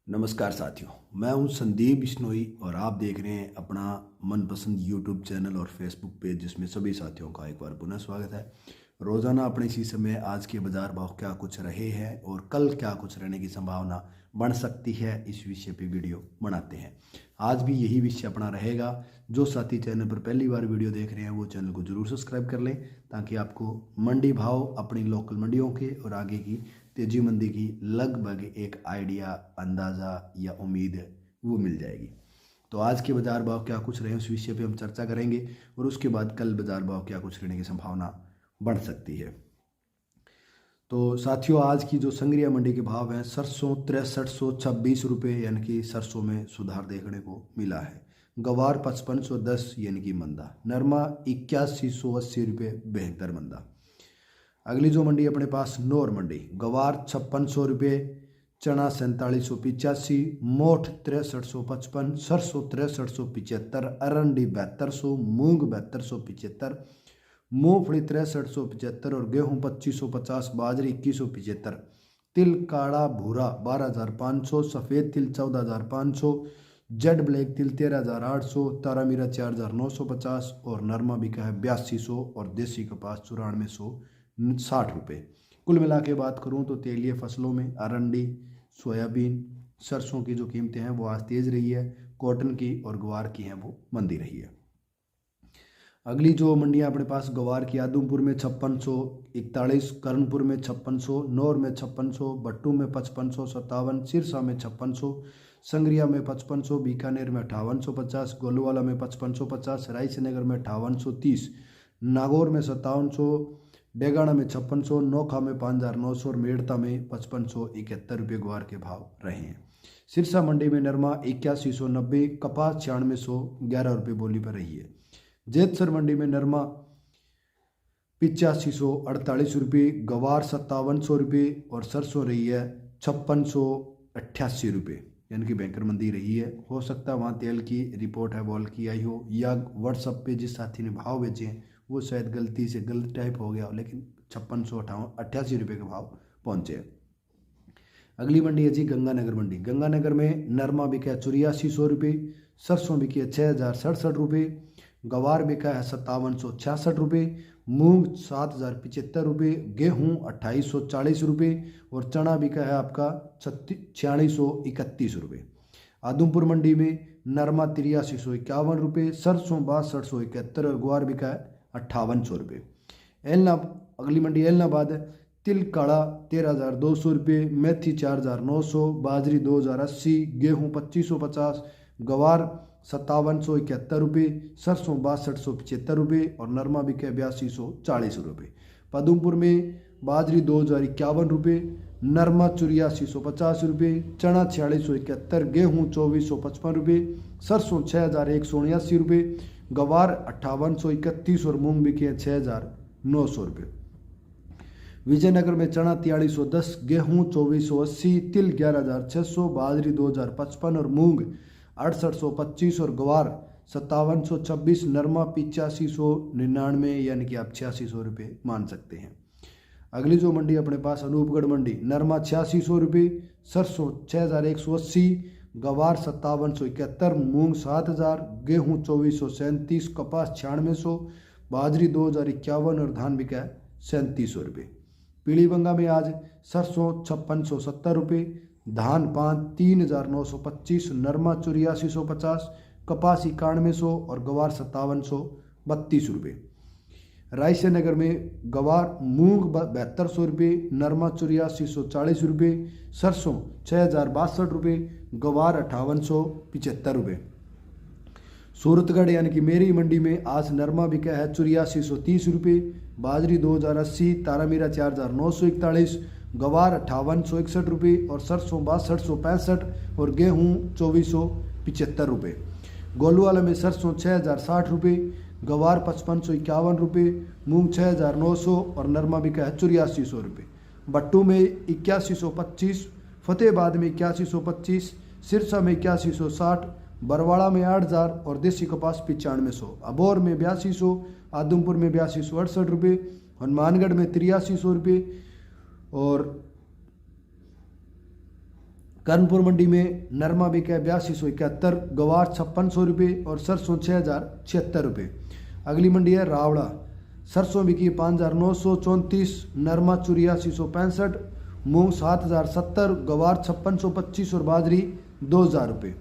नमस्कार साथियों, मैं हूं संदीप बिश्नोई और आप देख रहे हैं अपना मनपसंद यूट्यूब चैनल और फेसबुक पेज, जिसमें सभी साथियों का एक बार पुनः स्वागत है। रोज़ाना अपने इसी समय आज के बाज़ार भाव क्या कुछ रहे हैं और कल क्या कुछ रहने की संभावना बन सकती है, इस विषय पे वीडियो बनाते हैं। आज भी यही विषय अपना रहेगा। जो साथी चैनल पर पहली बार वीडियो देख रहे हैं वो चैनल को ज़रूर सब्सक्राइब कर लें, ताकि आपको मंडी भाव अपनी लोकल मंडियों के और आगे की तेजी मंदी की लगभग एक आइडिया, अंदाज़ा या उम्मीद वो मिल जाएगी। तो आज के बाज़ार भाव क्या कुछ रहे उस विषय पे हम चर्चा करेंगे और उसके बाद कल बाज़ार भाव क्या कुछ रहने की संभावना बढ़ सकती है। तो साथियों, आज की जो संग्रिया मंडी के भाव हैं, सरसों 6326 रुपये यानी कि सरसों में सुधार देखने को मिला है। गवार 5510 यानी कि मंदा। नरमा 8180 रुपये बेहतर मंदा। अगली जो मंडी अपने पास नौर मंडी, गवार 5600 रुपये, चना 4785, मोठ 6355, सरसों 6375, अरंडी 7200, मूंग 7275, मूंगफली 6375 और गेहूं 2550, बाजरी 2175, तिल काला भूरा 12500, सफ़ेद तिल 14500, जेड ब्लैक तिल 13800, तारा मीरा 4950 और नरमा बिका है 8200 और देसी कपास 9460 रुपये। कुल मिला के बात करूं तो तेलीय फसलों में अरंडी, सोयाबीन, सरसों की जो कीमतें हैं वो आज तेज़ रही है। कॉटन की और ग्वार की हैं वो मंदी रही है। अगली जो मंडियां अपने पास गवार की, आदमपुर में 5641, कर्णपुर में 5600, नौर में 5600, भट्टू में 5557, सिरसा में 5600, संग्रिया में 5500, बीकानेर में 5850, गोलूवाला में 5550, रायसेनगर में 5830, नागौर में 5700, डेगाना में 5600, नोखा में 5900 और मेड़ता में 5571 रुपये ग्वार के भाव रहे हैं। सिरसा मंडी में नरमा 8190, कपास 9611 रुपये बोली पर रही है। जेतसर मंडी में नरमा 8548 रुपये, गवार 5700 रुपये और सरसों रही है 5688 रुपये, यानी कि बैंकर मंदी रही है। हो सकता है वहाँ तेल की रिपोर्ट है वॉल की आई हो, या व्हाट्सअप पे जिस साथी ने भाव बेचे हैं वो शायद गलती से गलत टाइप हो गया हो, लेकिन 5688 रुपये के भाव पहुँचे। अगली मंडी है जी गंगानगर मंडी। गंगानगर में नरमा बिका है 8400 रुपये, सरसों बिकी है 6067 रुपये, गवार बिका है 5766 रुपये, मूंग 7075 रुपये, गेहूँ 2840 रुपये और चना बिका है आपका 4631 रुपये। आदमपुर मंडी में नरमा 8351 रुपये, सरसों 6271 और ग्वार बिका है 5800 रुपये। अगली मंडी एलनाबाद है। तिल काड़ा 13200 रुपये, मेथी 4900, बाजरी 2080, गेहूँ 2550, गवार 5771 रुपये, सरसों 6275 रुपये और नरमा बिका 8240 रुपये। पदमपुर में बाजरी 2051 रुपये, नरमा 8450 रुपये, चना 4671, गेहूँ 2455 रुपये, सरसों 6179 रुपये, गवार 5831 और मूंग बिके 6900 रुपये। विजयनगर में चना 4310, गेहूँ 2480, तिल 11600, बाजरी 2055 और मूंग 6825 और गवार 5726, नरमा 8599 यानी कि आप 8600 रुपये मान सकते हैं। अगली जो मंडी अपने पास अनूपगढ़ मंडी, नरमा 8600 रुपये, सरसों 6180, गवार 5771, मूंग 7000, गेहूँ 2437, कपास 9600, बाजरी 2051 और धान बिका 3700 रुपये। पीलीबंगा में आज सरसों 5670 रुपये, धान 3925, नरमा 8450, कपास 9100 और गवार 5732 रुपये। रायसेनगर में गवार मूंग 7200 रुपये, नरमा 8440 रुपये, सरसों 6062 रुपये, गवार 5875 रुपये। सूरतगढ़ यानी कि मेरी मंडी में आज नरमा बिका है 8430 रुपये, बाजरी 2080, तारामीरा 4941, गवार 5861 रुपये और सरसों 6265 और गेहूँ 2475 रुपये। गोलूवाला में सरसों 6060 रुपये, गवार 5551 रुपये, मूंग 6900 और नरमा बिका है 8400 रुपये। भट्टू में 8125, फतेहाबाद में 8125, सिरसा में 8160, बरवाड़ा में 8000 और देसी कपास 9500, अबोर में 8200, आदमपुर में 8268 रुपये, हनुमानगढ़ में 8300 रुपये और कर्णपुर मंडी में नरमा बिका है 8271, गवार 5600 रुपये और सरसों 6076 रुपये। अगली मंडी है रावड़ा, सरसों बिकी है 5934, नरमा 8465, मूंग 7070, गवार 5625 और बाजरी 2000 रुपये।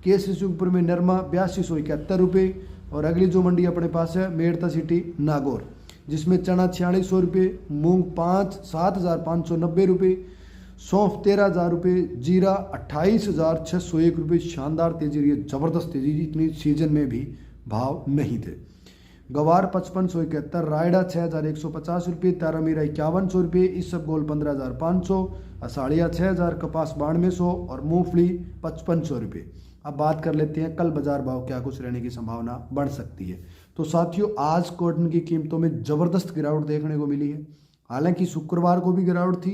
केसरी सुखपुर में नरमा 8271 रुपये। और अगली जो मंडी अपने पास है मेड़ता सिटी नागौर, जिसमें चना 4600 रुपये, मूंग 7590 रुपये, सौंफ 13000 रुपये, जीरा 28601 रुपये। शानदार तेजी रही है, ज़बरदस्त तेजी, इतनी सीजन में भी भाव नहीं थे। गवार 5571, रायडा 6150 रुपये, तारामीरा 5100 रुपये, इसबगोल 15500, असाड़िया 6000, कपास 9200 और मूंगफली 5500 रुपये। अब बात कर लेते हैं कल बाजार भाव क्या कुछ रहने की संभावना बढ़ सकती है। तो साथियों, आज कॉटन की कीमतों में ज़बरदस्त गिरावट देखने को मिली है। हालांकि शुक्रवार को भी गिरावट थी,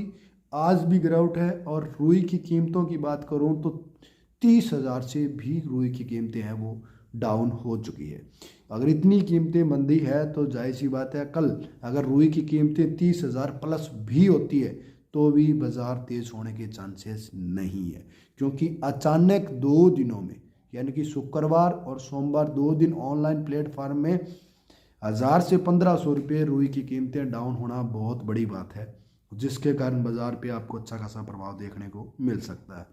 आज भी गिरावट है। और रुई की कीमतों की बात करूं तो 30,000 से भी रुई की कीमतें हैं वो डाउन हो चुकी है। अगर इतनी कीमतें मंदी है तो जाहिर सी बात है कल अगर रुई की कीमतें 30,000 प्लस भी होती है तो भी बाज़ार तेज़ होने के चांसेस नहीं है, क्योंकि अचानक 2 दिनों में यानी कि शुक्रवार और सोमवार 2 दिन ऑनलाइन प्लेटफार्म में 1000 से 1500 रुपये रुई की कीमतें डाउन होना बहुत बड़ी बात है, जिसके कारण बाज़ार पे आपको अच्छा खासा प्रभाव देखने को मिल सकता है।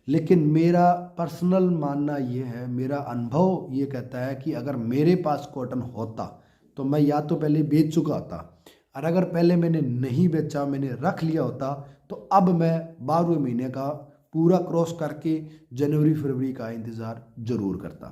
लेकिन मेरा पर्सनल मानना ये है, मेरा अनुभव ये कहता है कि अगर मेरे पास कॉटन होता तो मैं या तो पहले बेच चुका होता, और अगर पहले मैंने नहीं बेचा, मैंने रख लिया होता, तो अब मैं 12वें महीने का पूरा क्रॉस करके जनवरी फरवरी का इंतज़ार ज़रूर करता।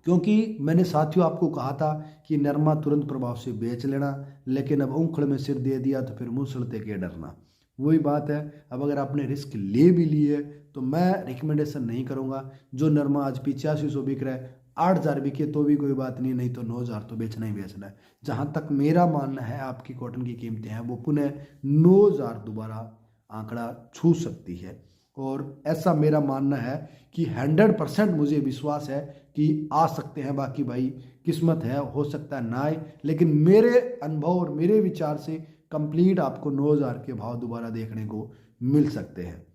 क्योंकि मैंने साथियों आपको कहा था कि नरमा तुरंत प्रभाव से बेच लेना, लेकिन अब उंगल में सिर दे दिया तो फिर मुँह सड़ते के डरना। वही बात है, अब अगर आपने रिस्क ले भी ली है तो मैं रिकमेंडेशन नहीं करूँगा। जो नरमा आज 8500 बिक रहा है, 8000 बिके तो भी कोई बात नहीं, नहीं तो 9000 तो बेचना ही बेचना है। जहाँ तक मेरा मानना है आपकी कॉटन की कीमतें हैं वो पुनः 9000 दोबारा आंकड़ा छू सकती है। और ऐसा मेरा मानना है कि 100% मुझे विश्वास है कि आ सकते हैं। बाकी भाई किस्मत है, हो सकता है ना आए, लेकिन मेरे अनुभव और मेरे विचार से कंप्लीट आपको 9000 के भाव दोबारा देखने को मिल सकते हैं।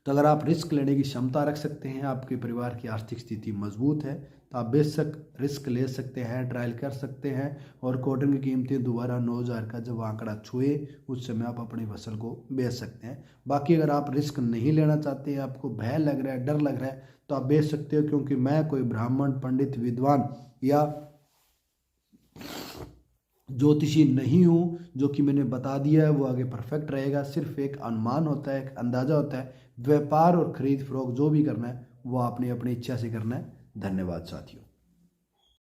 तो अगर आप रिस्क लेने की क्षमता रख सकते हैं, आपके परिवार की आर्थिक स्थिति मजबूत है, तो आप बेशक रिस्क ले सकते हैं, ट्रायल कर सकते हैं और कॉटन की कीमतें दोबारा 9000 का जब आंकड़ा छुए उस समय आप अपनी फसल को बेच सकते हैं। बाकी अगर आप रिस्क नहीं लेना चाहते हैं, आपको भय लग रहा है, डर लग रहा है, तो आप बेच सकते हो, क्योंकि मैं कोई ब्राह्मण पंडित विद्वान या ज्योतिषी नहीं हूँ। जो कि मैंने बता दिया है वो आगे परफेक्ट रहेगा, सिर्फ एक अनुमान होता है, एक अंदाज़ा होता है। व्यापार और खरीद फरोख्त जो भी करना है वो आपने अपनी इच्छा से करना है। धन्यवाद साथियों।